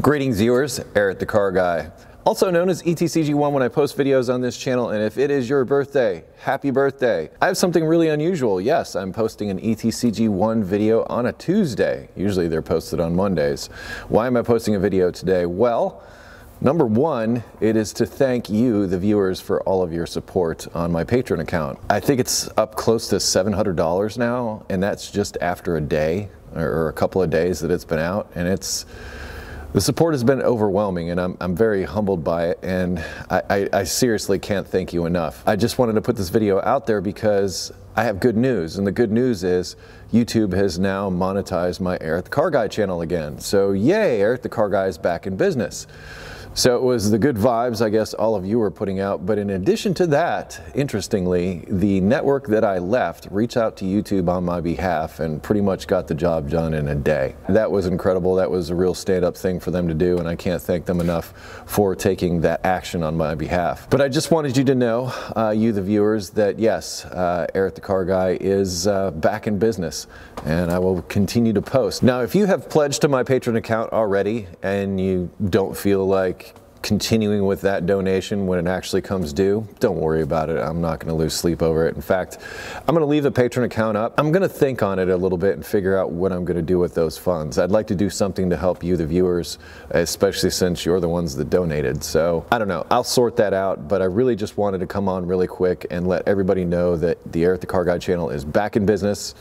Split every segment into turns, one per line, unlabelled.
Greetings viewers, Eric the Car Guy, also known as EricTheCarGuy when I post videos on this channel, and if it is your birthday, happy birthday. I have something really unusual. Yes, I'm posting an EricTheCarGuy video on a Tuesday. Usually they're posted on Mondays. Why am I posting a video today? Well, number one, it is to thank you, the viewers, for all of your support on my Patreon account. I think it's up close to $700 now, and that's just after a day or a couple of days that it's been out, and the support has been overwhelming, and I'm very humbled by it, and I seriously can't thank you enough. I just wanted to put this video out there because I have good news, and the good news is YouTube has now monetized my Eric the Car Guy channel again. So yay, Eric the Car Guy is back in business. So it was the good vibes, I guess, all of you were putting out. But in addition to that, interestingly, the network that I left reached out to YouTube on my behalf and pretty much got the job done in a day. That was incredible. That was a real stand-up thing for them to do, and I can't thank them enough for taking that action on my behalf. But I just wanted you to know, you the viewers, that yes, Eric the Car Guy is back in business, and I will continue to post. Now, if you have pledged to my Patreon account already and you don't feel like continuing with that donation when it actually comes due, don't worry about it. I'm not going to lose sleep over it. In fact, I'm going to leave the Patreon account up. I'm going to think on it a little bit and figure out what I'm going to do with those funds. I'd like to do something to help you, the viewers, especially since you're the ones that donated. So I don't know. I'll sort that out, but I really just wanted to come on really quick and let everybody know that the Eric the Car Guy channel is back in business.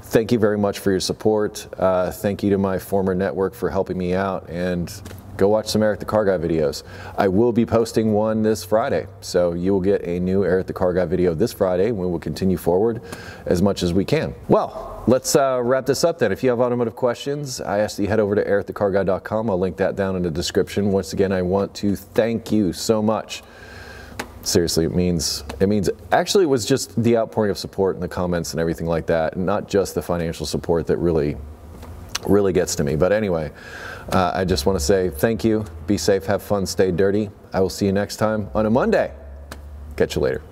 Thank you very much for your support. Thank you to my former network for helping me out, and go watch some Eric the Car Guy videos. I will be posting one this Friday, so you will get a new Eric the Car Guy video this Friday, and we will continue forward as much as we can. Well, let's wrap this up then. If you have automotive questions, I ask that you head over to EricTheCarGuy.com. I'll link that down in the description. Once again, I want to thank you so much. Seriously, it means, actually it was just the outpouring of support in the comments and everything like that, and not just the financial support that really gets to me. But anyway, I just want to say thank you. Be safe, have fun, stay dirty. I will see you next time on a Monday. Catch you later.